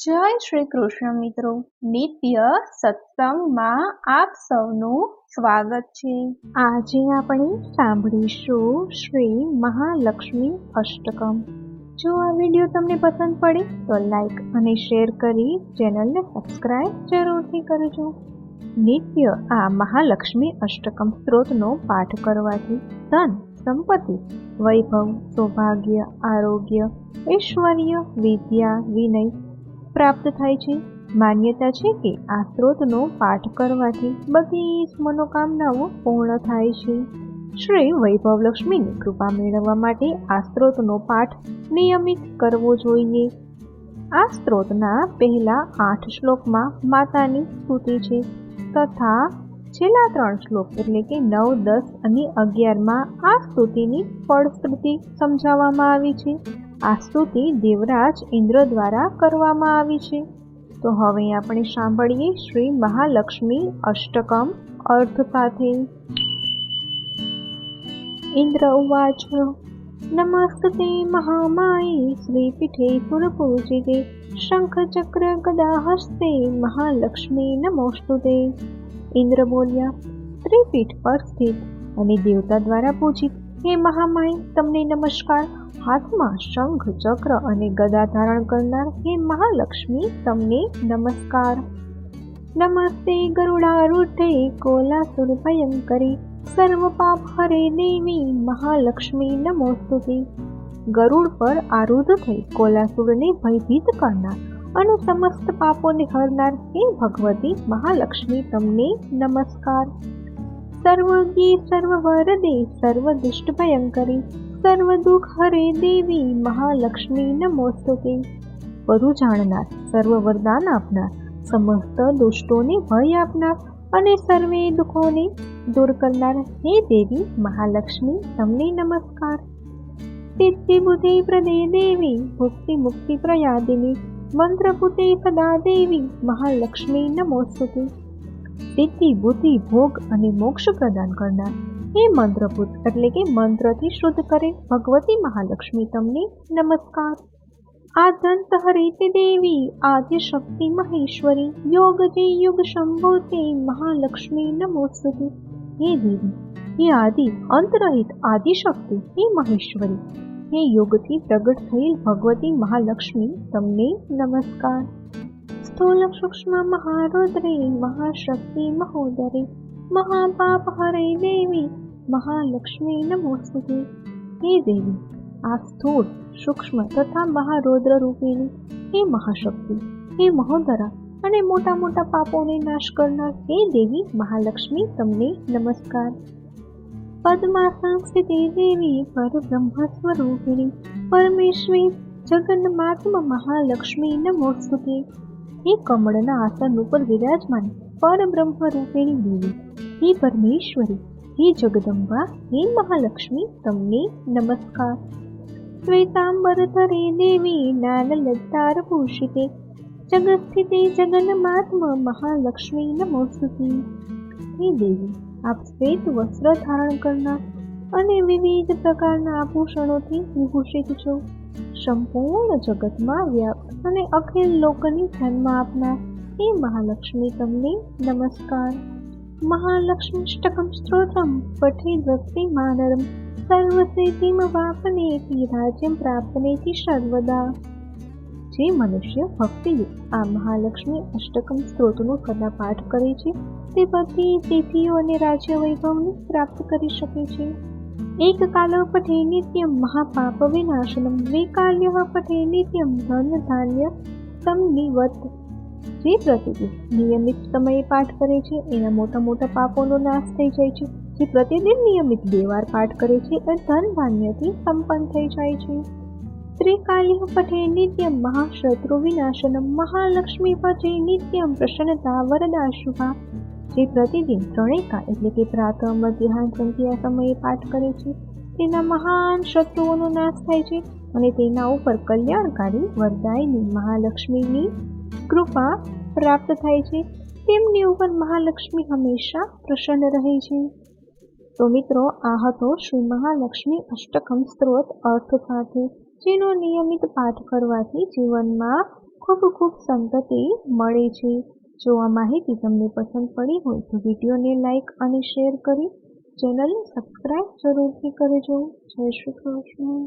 જય શ્રી કૃષ્ણ મિત્રો, નિત્ય સત્સંગમાં આપ સૌનું સ્વાગત છે। આજે આપણે સાંભળીશું શ્રી મહાલક્ષ્મી અષ્ટકમ। જો આ વિડીયો તમને પસંદ પડે તો લાઈક અને શેર કરી ચેનલને સબસ્ક્રાઇબ જરૂરથી કરજો। નિત્ય આ મહાલક્ષ્મી અષ્ટકમ સ્ત્રોતનો પાઠ કરવાથી ધન, સંપત્તિ, વૈભવ, સૌભાગ્ય, આરોગ્ય, ઐશ્વર્ય, વિદ્યા, વિનય પ્રાપ્ત થાય છે। માન્યતા છે કે આ સ્ત્રોતનો પાઠ કરવાથી બધી જ મનોકામનાઓ પૂર્ણ થાય છે। શ્રી વૈભવ લક્ષ્મીની કૃપા મેળવવા માટે આ સ્ત્રોતનો પાઠ નિયમિત કરવો જોઈએ। આ સ્ત્રોતના પહેલા 8 શ્લોકમાં માતાની સ્તુતિ છે તથા છેલ્લા 3 શ્લોક એટલે કે 9, 10 અને 11માં આ સ્તુતિની ફળશ્રુતિ સમજાવવામાં આવી છે। આ સ્તુતિ દેવરાજ ઇન્દ્ર દ્વારા કરવામાં આવી છે। તો હવે આપણે સાંભળીએ શ્રી મહાલક્ષ્મી અષ્ટકમ અર્થ સાથે। ઇન્દ્ર ઉવાચ નમસ્તે મહામાયે શ્રીપીઠે સુરપૂજિતે શંખ ચક્ર ગદા હસ્તે મહાલક્ષ્મી નમોસ્તુતે। ઇન્દ્ર બોલ્યા, ત્રિપીઠ પર સ્થિત અને દેવતા દ્વારા પૂજિત હે મહામાય, તમને નમસ્કાર। હાથમાં શંખ, ચક્ર અને ગદા ધારણ કરનાર હે મહાલક્ષ્મી, તમને નમસ્કાર। નમસ્તે ગરુડારૂઢે કોલાસુર ભયંકરી સર્વ પાપ હરે દેવી મહાલક્ષ્મી નમોસ્તુતે। ગરુડ પર આરૂઢ થઈ કોલાસુરને ભયભીત કરનાર અને સમસ્ત પાપોને હરનાર હે ભગવતી મહાલક્ષ્મી, તમને નમસ્કાર। સર્વજ્ઞે સર્વવરદે સર્વ દુષ્ટ ભયંકરી સર્વ દુઃખ હરે દેવી મહાલક્ષ્મી નમોસ્તુતે। બધું જાણનાર, સર્વ વરદાન આપનાર, સમસ્ત દુષ્ટોને ભય આપનાર અને સર્વે દુઃખોને દૂર કરનાર હે દેવી મહાલક્ષ્મી, તમને નમસ્કાર। સિદ્ધિ બુદ્ધિ પ્રદે દેવી ભુક્તિ મુક્તિ પ્રયાદિની મંત્રપુતે સદા દેવી મહાલક્ષ્મી નમોસ્તુતે। સિદ્ધિ, બુદ્ધિ, ભોગ અને મોક્ષ પ્રદાન કરનાર હે મંત્રપુત એટલે કે મંત્રથી શુદ્ધ કરે ભગવતી મહાલક્ષ્મી, તમને નમસ્કાર। આદ્યંત હરિતે દેવી આદ્ય શક્તિ મહેશ્વરી યોગ જે યુગ સંભૂતે મહાલક્ષ્મી નમોસ્તુતે। હે દેવી, હે આદિ અંતરહિત આદિશક્તિ, હે મહેશ્વરી, હે યોગથી પ્રગટ થયેલ ભગવતી મહાલક્ષ્મી, તમને નમસ્કાર। સ્થૂલ સૂક્ષ્મ મહારુદ્રે મહાશક્તિ મહોદરે મહાપાપ હરે દેવી મહાલક્ષ્મી નમોસ્તુતે। હે દેવી, આ સ્થૂળ, સૂક્ષ્મ તથા મહારૌદ્ર રૂપિણી હે મહાશક્તિ, હે મહોદરા અને મોટા મોટા પાપોને નાશ કરનાર હે દેવી મહાલક્ષ્મી, તમને નમસ્કાર। પદ્માસન સ્થિતે દેવી પરબ્રહ્મ સ્વરૂપિણી પરમેશ્વરી જગન્માત્મ મહાલક્ષ્મી નમોસ્તુતે। હે કમળના આસન ઉપર વિરાજમાન પરબ્રહ્મ રૂપિણી દેવી, હે પરમેશ્વરી, હે જગદંબા, હે મહાલક્ષ્મી, તમને નમસ્કાર। શ્વેતાંબર ધરે દેવી નાન લજ્જાર ભૂષિતે જગસ્થિતે જગન્માત્મ મહાલક્ષ્મી નમોસ્તુતે। હે દેવી, આપ શ્વેત વસ્ત્ર ધારણ કરનાર અને વિવિધ પ્રકારના આભૂષણોથી વિભૂષિત છો, સંપૂર્ણ જગતમાં વ્યાપ્ત અને અખિલ લોકની જન્મ આપનાર હે મહાલક્ષ્મી, તમને નમસ્કાર। મહાલક્ષ્મીષ્ટકમ સ્ત્રોત્રમ પઠેદ ભક્તિ માનરમ સર્વસિદ્ધિમ વાપનેતિ રાજ્યમ પ્રાપ્તનેતિ સર્વદા। જે મનુષ્ય ભક્તિયુક્ત આ મહાલક્ષ્મી અષ્ટકમ સ્ત્રોતનો સદા પાઠ કરે છે તે બધી સિદ્ધિઓ અને રાજ્ય વૈભવને પ્રાપ્ત કરી શકે છે। એક કાલ પઠે નિત્યમ મહાપાપ વિનાશનમ દ્વિકાલ્ય પઠે નિત્યમ ધન ધાન્ય સંનિવત। જે પ્રતિદિન નિયમિત સમયે પાઠ કરે છે એના મોટા મોટા પાપોનો નાશ થઈ જાય છે। જે પ્રતિદિન નિયમિત 2 વાર પાઠ કરે છે એ ધન ધાન્યથી સંપન્ન થઈ જાય છે। ત્રિકાલ્ય પઠે નિત્યમ મહાશત્રુ વિનાશનમ મહાલક્ષ્મી પઠે નિત્યમ પ્રસન્નતા વરદા શુભા। જે પ્રતિદિન 3 કાળ એટલે કે પ્રાતઃ, મધ્યાહન, સંધ્યા સમયે પાઠ કરે છે તેના મહાન શત્રુઓનો નાશ થાય છે અને તેના ઉપર કલ્યાણકારી વરદાયની મહાલક્ષ્મીની કૃપા પ્રાપ્ત થાય છે। તેમની ઉપર મહાલક્ષ્મી હંમેશા પ્રસન્ન રહે છે। તો મિત્રો, આ હતો શ્રી મહાલક્ષ્મી અષ્ટકમ સ્ત્રોત અર્થ સાથે, જેનો નિયમિત પાઠ કરવાથી જીવનમાં ખૂબ ખૂબ સંતતિ મળે છે. જો આ માહિતી તમને પસંદ પડી હોય તો વિડીયોને લાઈક અને શેર કરી ચેનલને સબસ્ક્રાઇબ જરૂરથી કરજો. જય શ્રી કૃષ્ણ.